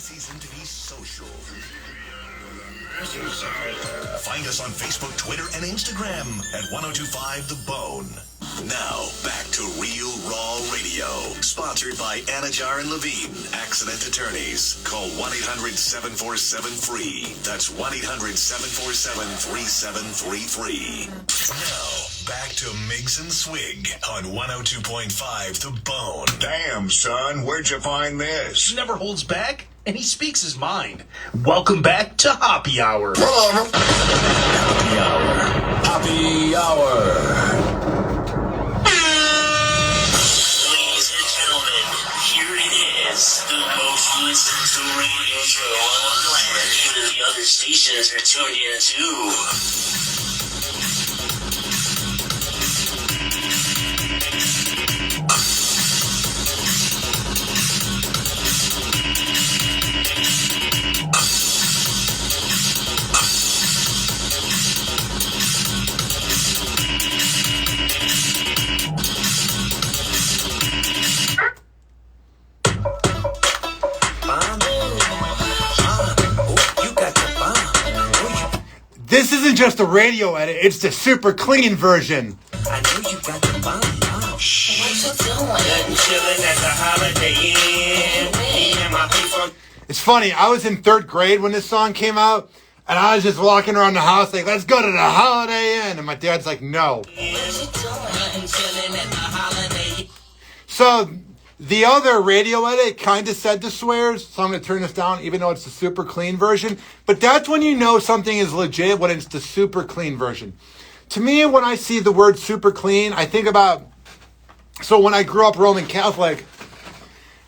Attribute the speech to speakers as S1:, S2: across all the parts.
S1: season to be social. Find us on Facebook, Twitter, and Instagram at 1025 The Bone. Now, back to Real Raw Radio. Sponsored by Anajar and Levine, Accident Attorneys. Call 1-800-747-FREE. That's 1-800-747-3733. Now, back to Miggs and Swig on 102.5 The Bone.
S2: Damn, son, where'd you find this?
S3: Never holds back, and he speaks his mind. Welcome back to Hoppe Hour.
S2: Whatever.
S1: Hoppe Hour. Hoppe Hour.
S4: Ladies and gentlemen, here it is. The most listened to radio show on the planet. Even the other stations are tuned in too.
S5: This isn't just a radio edit, it's the super clean version.
S4: I know you got the bomb. Shh. What you doing? Nothing, chilling at the Holiday Inn. Me and my people.
S5: It's funny, I was in 3rd grade when this song came out, and I was just walking around the house like, let's go to the Holiday Inn. And my dad's like, no.
S4: What you doing? Nothing, chilling at the Holiday Inn.
S5: So, the other radio edit kind of said the swears, so I'm going to turn this down even though it's the super clean version. But that's when you know something is legit, when it's the super clean version. To me, when I see the word super clean, I think about, so when I grew up Roman Catholic,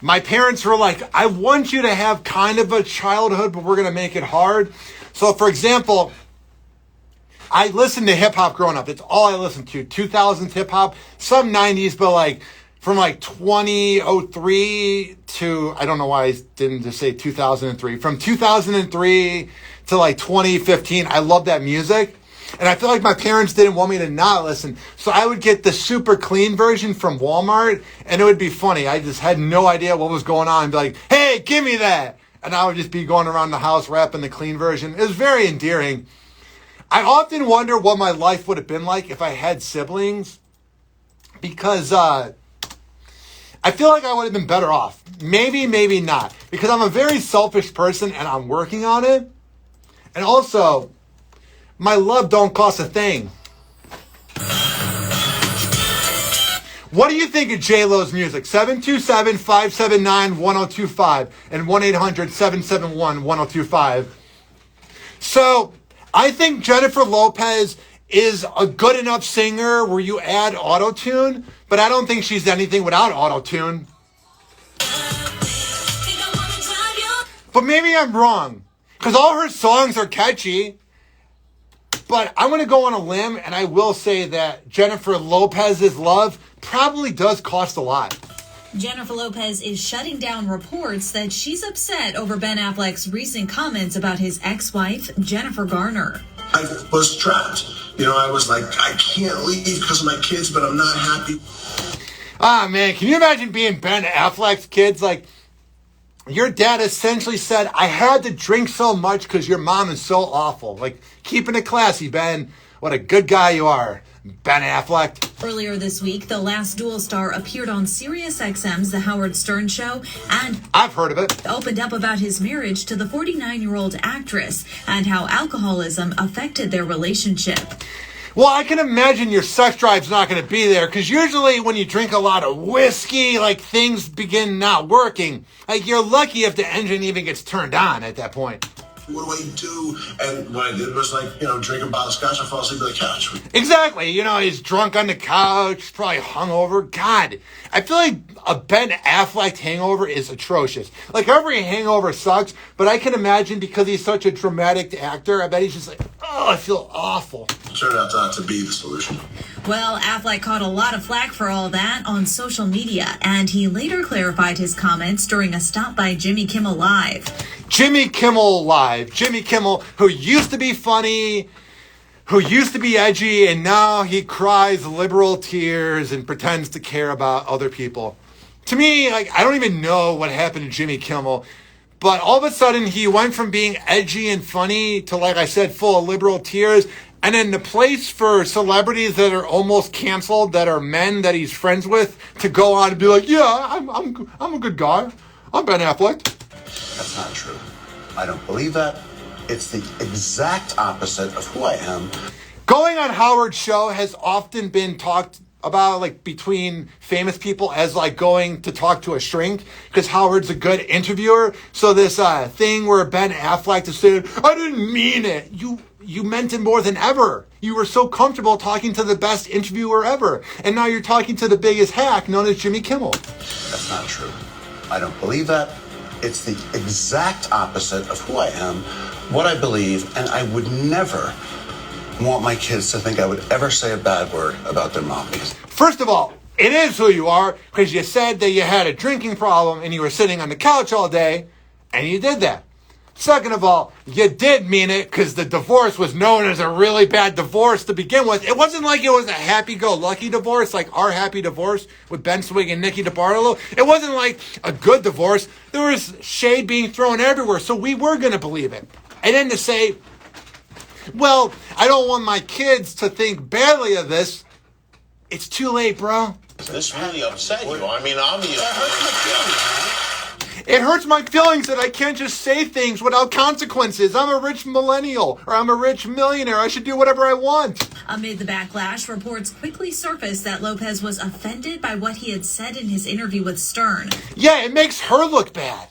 S5: my parents were like, I want you to have kind of a childhood, but we're going to make it hard. So, for example, I listened to hip-hop growing up. That's all I listened to. 2000s hip-hop, some 90s, but like from like 2003 to, I don't know why I didn't just say 2003. From 2003 to like 2015, I love that music. And I feel like my parents didn't want me to not listen. So I would get the super clean version from Walmart, and it would be funny. I just had no idea what was going on. I'd be like, hey, give me that. And I would just be going around the house rapping the clean version. It was very endearing. I often wonder what my life would have been like if I had siblings, because I feel like I would have been better off. Maybe, maybe not. Because I'm a very selfish person, and I'm working on it. And also, my love don't cost a thing. What do you think of J-Lo's music? 727-579-1025 and 1-800-771-1025. So, I think Jennifer Lopez is a good enough singer where you add auto-tune, but I don't think she's anything without auto-tune. But maybe I'm wrong, because all her songs are catchy. But I'm going to go on a limb, and I will say that Jennifer Lopez's love probably does cost a lot.
S6: Jennifer Lopez is shutting down reports that she's upset over Ben Affleck's recent comments about his ex-wife, Jennifer Garner.
S7: I was trapped. I was like, I can't leave because of my kids, but I'm not happy.
S5: Ah, man, can you imagine being Ben Affleck's kids? Like, your dad essentially said, I had to drink so much because your mom is so awful. Like, keeping it classy, Ben. What a good guy you are, Ben Affleck.
S6: Earlier this week, the Last Duel star appeared on SiriusXM's The Howard Stern Show and
S5: I've heard of it.
S6: Opened up about his marriage to the 49-year-old actress and how alcoholism affected their relationship.
S5: Well, I can imagine your sex drive's not going to be there, because usually when you drink a lot of whiskey, like, things begin not working. Like, you're lucky if the engine even gets turned on at that point.
S7: What do I do? And what I did was drink a bottle of scotch and fall asleep on the couch.
S5: Exactly. He's drunk on the couch, probably hungover. God, I feel like a Ben Affleck hangover is atrocious. Like, every hangover sucks, but I can imagine, because he's such a dramatic actor, I bet he's just like, oh, I feel awful.
S7: Turned out not to be the solution.
S6: Well, Affleck caught a lot of flack for all that on social media, and he later clarified his comments during a stop by Jimmy Kimmel Live.
S5: Jimmy Kimmel Live. Jimmy Kimmel, who used to be funny, who used to be edgy, and now he cries liberal tears and pretends to care about other people. To me, I don't even know what happened to Jimmy Kimmel, But all of a sudden, he went from being edgy and funny to, like I said, full of liberal tears. And then the place for celebrities that are almost canceled, that are men that he's friends with, to go on and be like, yeah, I'm a good guy. I'm Ben Affleck.
S8: That's not true. I don't believe that. It's the exact opposite of who I am.
S5: Going on Howard's show has often been talked about, like, between famous people as like going to talk to a shrink, because Howard's a good interviewer. So this thing where Ben Affleck is saying, I didn't mean it. You meant it more than ever. You were so comfortable talking to the best interviewer ever. And now you're talking to the biggest hack known as Jimmy Kimmel.
S8: That's not true. I don't believe that. It's the exact opposite of who I am, what I believe, and I would never want my kids to think I would ever say a bad word about their mom.
S5: First of all, it is who you are, because you said that you had a drinking problem and you were sitting on the couch all day, and you did that. Second of all, you did mean it, because the divorce was known as a really bad divorce to begin with. It wasn't like it was a happy-go-lucky divorce, like our happy divorce with Ben Swig and Nikki DiBartolo. It wasn't like a good divorce. There was shade being thrown everywhere, so we were going to believe it. And then to say, well, I don't want my kids to think badly of this, it's too late, bro.
S9: This really upset you. I mean, obviously.
S5: It hurts my feelings that I can't just say things without consequences. I'm a rich millennial, or I'm a rich millionaire. I should do whatever I want.
S6: Amid the backlash, reports quickly surfaced that Lopez was offended by what he had said in his interview with Stern.
S5: Yeah, it makes her look bad.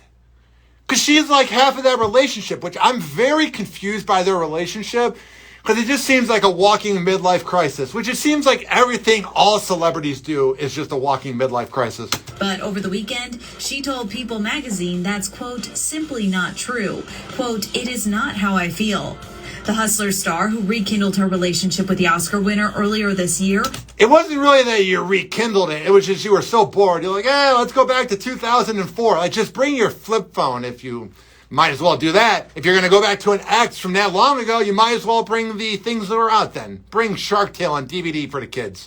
S5: Because she's like half of that relationship, which I'm very confused by their relationship. Because it just seems like a walking midlife crisis, which it seems like everything all celebrities do is just a walking midlife crisis.
S6: But over the weekend, she told People magazine that's, quote, simply not true. Quote, it is not how I feel. The Hustler star, who rekindled her relationship with the Oscar winner earlier this year.
S5: It wasn't really that you rekindled it. It was just you were so bored. You're like, let's go back to 2004. Like, just bring your flip phone if you... Might as well do that. If you're going to go back to an ex from that long ago, you might as well bring the things that were out then. Bring Shark Tale on DVD for the kids.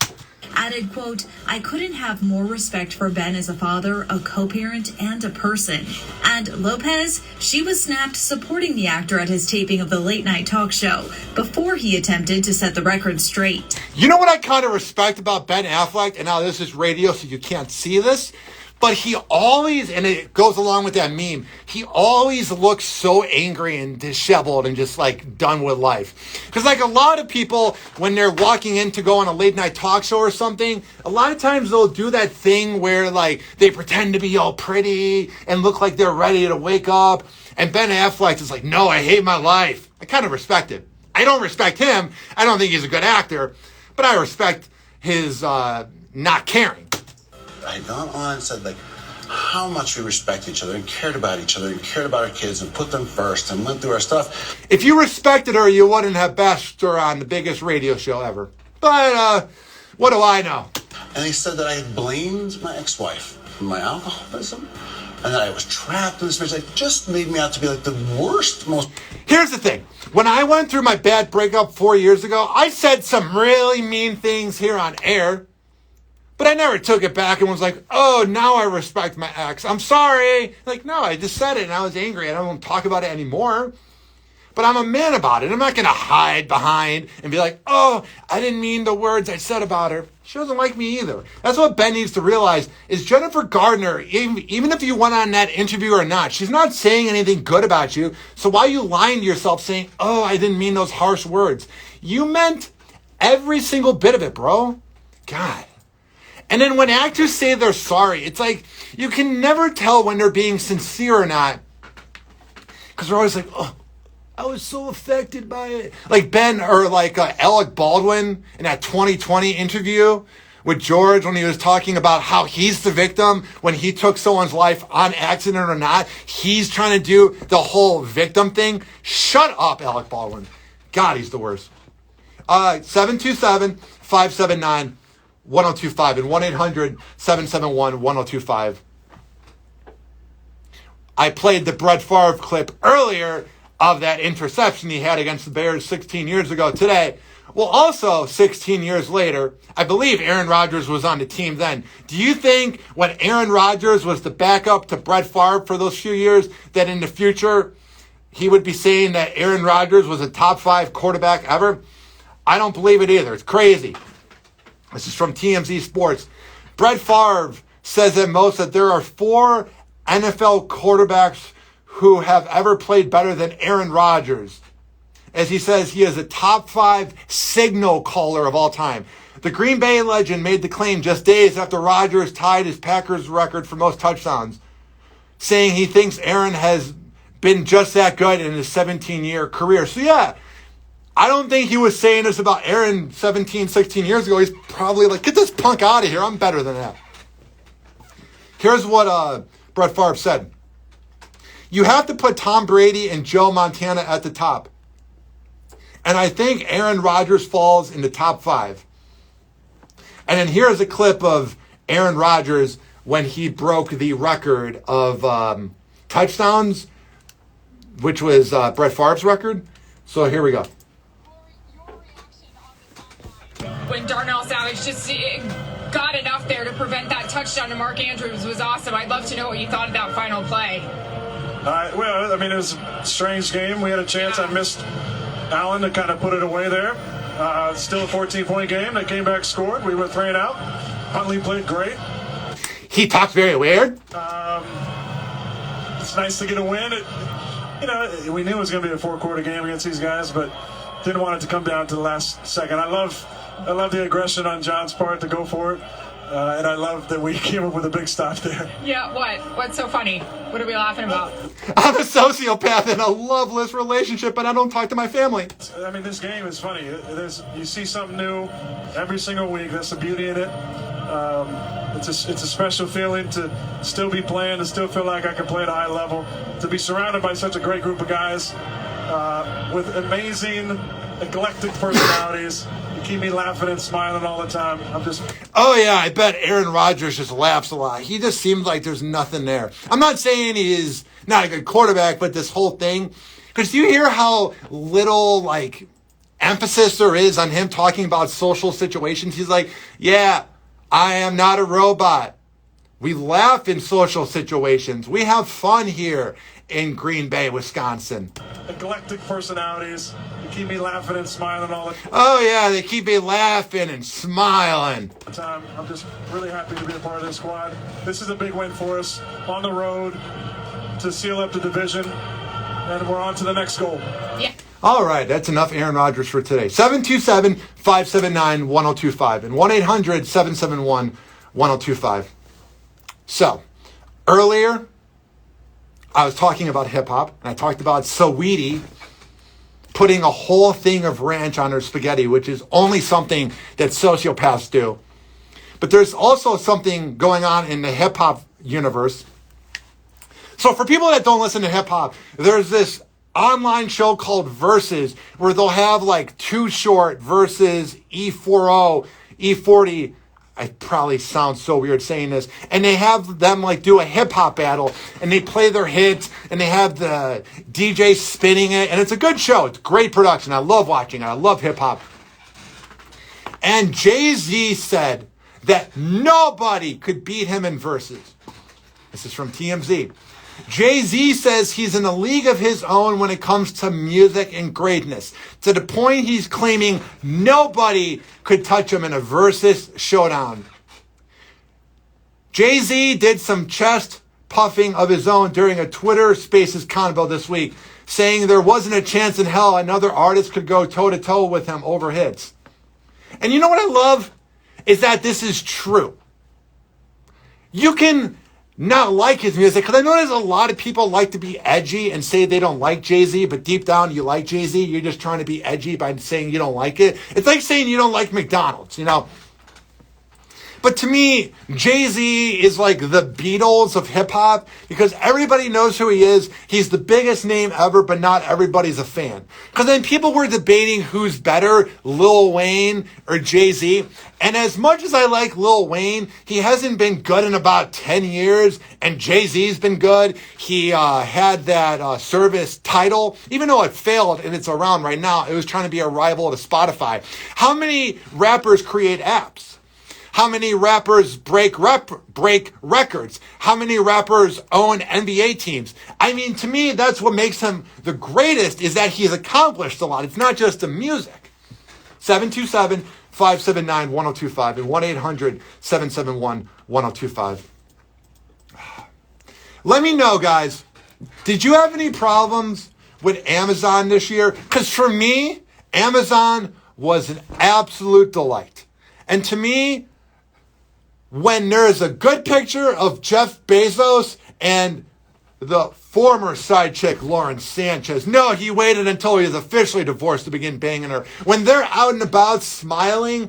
S6: Added, quote, I couldn't have more respect for Ben as a father, a co-parent, and a person. And Lopez, she was snapped supporting the actor at his taping of the late-night talk show before he attempted to set the record straight.
S5: You know what I kind of respect about Ben Affleck? And now this is radio, so you can't see this. But he always, and it goes along with that meme, he always looks so angry and disheveled and just like done with life. Because like a lot of people, when they're walking in to go on a late night talk show or something, a lot of times they'll do that thing where like they pretend to be all pretty and look like they're ready to wake up. And Ben Affleck is like, no, I hate my life. I kind of respect it. I don't respect him. I don't think he's a good actor, but I respect his not caring.
S8: I had gone on and said, like, how much we respect each other and cared about each other and cared about our kids and put them first and went through our stuff.
S5: If you respected her, you wouldn't have bashed her on the biggest radio show ever. But, what do I know?
S8: And he said that I had blamed my ex-wife for my alcoholism and that I was trapped in this marriage. Like, just made me out to be like the worst, most...
S5: Here's the thing. When I went through my bad breakup 4 years ago, I said some really mean things here on air. But I never took it back and was like, oh, now I respect my ex. I'm sorry. Like, no, I just said it and I was angry and I don't talk about it anymore. But I'm a man about it. I'm not going to hide behind and be like, oh, I didn't mean the words I said about her. She doesn't like me either. That's what Ben needs to realize is Jennifer Gardner, even if you went on that interview or not, she's not saying anything good about you. So why are you lying to yourself saying, oh, I didn't mean those harsh words? You meant every single bit of it, bro. God. And then when actors say they're sorry, it's like you can never tell when they're being sincere or not. Because they're always like, oh, I was so affected by it. Like Ben or like Alec Baldwin in that 2020 interview with George when he was talking about how he's the victim when he took someone's life on accident or not. He's trying to do the whole victim thing. Shut up, Alec Baldwin. God, he's the worst. 727-579-1025 and 1-800-771-1025. I played the Brett Favre clip earlier of that interception he had against the Bears 16 years ago today. Well, also, 16 years later, I believe Aaron Rodgers was on the team then. Do you think when Aaron Rodgers was the backup to Brett Favre for those few years, that in the future he would be saying that Aaron Rodgers was a top 5 quarterback ever? I don't believe it either. It's crazy. This is from TMZ Sports. Brett Favre says at most that there are 4 NFL quarterbacks who have ever played better than Aaron Rodgers. As he says, he is a top 5 signal caller of all time. The Green Bay legend made the claim just days after Rodgers tied his Packers record for most touchdowns, saying he thinks Aaron has been just that good in his 17-year career. So yeah, I don't think he was saying this about Aaron 17, 16 years ago. He's probably like, get this punk out of here. I'm better than that. Here's what Brett Favre said. You have to put Tom Brady and Joe Montana at the top. And I think Aaron Rodgers falls in the top 5. And then here's a clip of Aaron Rodgers when he broke the record of touchdowns, which was Brett Favre's record. So here we go.
S10: When Darnell Savage just got enough there to prevent that touchdown to Mark Andrews was awesome. I'd love to know what you thought of that final play.
S11: Well, I mean, it was a strange game. We had a chance. I missed Allen to kind of put it away there. Still a 14-point game. They came back, scored. We went 3 and out. Huntley played great.
S5: He talks very weird.
S11: It's nice to get a win. We knew it was going to be a 4-quarter game against these guys, but didn't want it to come down to the last second. I love the aggression on John's part to go for it. And I love that we came up with a big stop there.
S10: Yeah, what? What's so funny? What are we laughing about?
S5: I'm a sociopath in a loveless relationship, but I don't talk to my family.
S11: I mean, this game is funny. You see something new every single week. That's the beauty in it. It's a special feeling to still be playing, to still feel like I can play at a high level, to be surrounded by such a great group of guys with amazing, eclectic personalities. Keep me laughing and smiling all the time.
S5: Oh yeah, I bet Aaron Rodgers just laughs a lot. He just seems like there's nothing there. I'm not saying he is not a good quarterback, but this whole thing, because you hear how little emphasis there is on him talking about social situations. He's like, yeah, I am not a robot. We laugh in social situations. We have fun here in Green Bay, Wisconsin.
S11: Eclectic personalities. You keep me laughing and smiling all the time.
S5: Oh, yeah, they keep me laughing and smiling.
S11: I'm just really happy to be a part of this squad. This is a big win for us on the road to seal up the division, and we're on to the next goal.
S10: Yeah.
S5: All right, that's enough Aaron Rodgers for today. 727-579-1025 and 1-800-771-1025. So, earlier, I was talking about hip-hop, and I talked about Saweetie putting a whole thing of ranch on her spaghetti, which is only something that sociopaths do. But there's also something going on in the hip-hop universe. So for people that don't listen to hip-hop, there's this online show called Versus, where they'll have Too Short versus E40, E40. I probably sound so weird saying this. And they have them do a hip hop battle, and they play their hits, and they have the DJ spinning it, and it's a good show. It's great production. I love watching it. I love hip hop. And Jay-Z said that nobody could beat him in verses. This is from TMZ. Jay-Z says he's in a league of his own when it comes to music and greatness, to the point he's claiming nobody could touch him in a versus showdown. Jay-Z did some chest puffing of his own during a Twitter Spaces convo this week, saying there wasn't a chance in hell another artist could go toe-to-toe with him over hits. And you know what I love? Is that this is true. You can not like his music, because I know there's a lot of people like to be edgy and say they don't like Jay-Z, but deep down you like Jay-Z. You're just trying to be edgy by saying you don't like it. It's like saying you don't like McDonald's, But to me, Jay-Z is like the Beatles of hip-hop because everybody knows who he is. He's the biggest name ever, but not everybody's a fan. Because then people were debating who's better, Lil Wayne or Jay-Z. And as much as I like Lil Wayne, he hasn't been good in about 10 years. And Jay-Z's been good. He had that service Tidal, even though it failed and it's around right now. It was trying to be a rival to Spotify. How many rappers create apps? How many rappers break records? How many rappers own NBA teams? I mean, to me, that's what makes him the greatest, is that he's accomplished a lot. It's not just the music. 727-579-1025 and 1-800-771-1025. Let me know, guys. Did you have any problems with Amazon this year? Because for me, Amazon was an absolute delight. And to me, when there's a good picture of Jeff Bezos and the former side chick, Lauren Sanchez. No, he waited until he was officially divorced to begin banging her. When they're out and about smiling,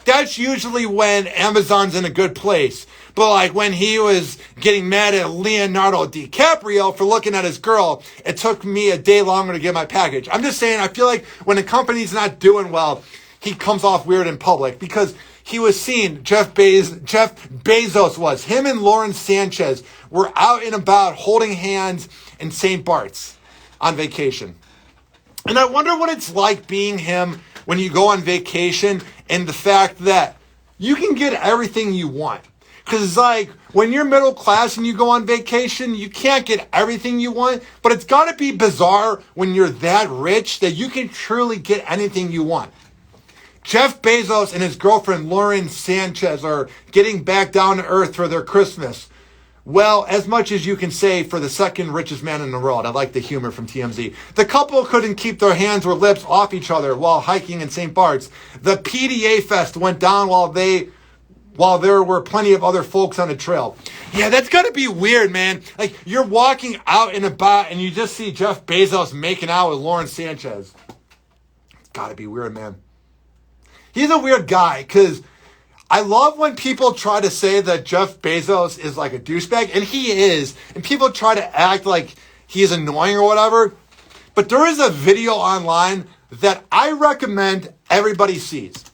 S5: that's usually when Amazon's in a good place. But like when he was getting mad at Leonardo DiCaprio for looking at his girl, it took me a day longer to get my package. I'm just saying, I feel like when a company's not doing well, he comes off weird in public because he was seen, Jeff Bezos was. Him and Lauren Sanchez were out and about holding hands in St. Bart's on vacation. And I wonder what it's like being him when you go on vacation and the fact that you can get everything you want. Because it's like when you're middle class and you go on vacation, you can't get everything you want. But it's got to be bizarre when you're that rich that you can truly get anything you want. Jeff Bezos and his girlfriend Lauren Sanchez are getting back down to earth for their Christmas. Well, as much as you can say for the second richest man in the world. I like the humor from TMZ. The couple couldn't keep their hands or lips off each other while hiking in St. Bart's. The PDA Fest went down while there were plenty of other folks on the trail. Yeah, that's got to be weird, man. Like, you're walking out and about and you just see Jeff Bezos making out with Lauren Sanchez. It's got to be weird, man. He's a weird guy because I love when people try to say that Jeff Bezos is like a douchebag, and he is, and people try to act like he's annoying or whatever. But there is a video online that I recommend everybody sees.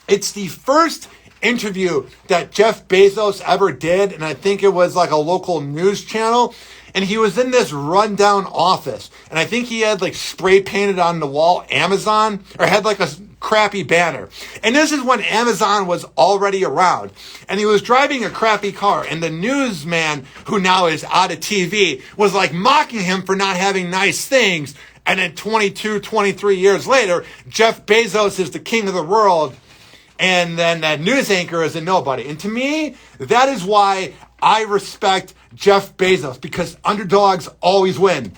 S5: It's the first interview that Jeff Bezos ever did, and I think it was like a local news channel. And he was in this rundown office, and I think he had like spray painted on the wall Amazon, or had like a crappy banner. And this is when Amazon was already around, and he was driving a crappy car, and the newsman, who now is out of TV, was like mocking him for not having nice things. And then 22, 23 years later, Jeff Bezos is the king of the world, and then that news anchor is a nobody. And to me, that is why I respect Jeff Bezos, because underdogs always win.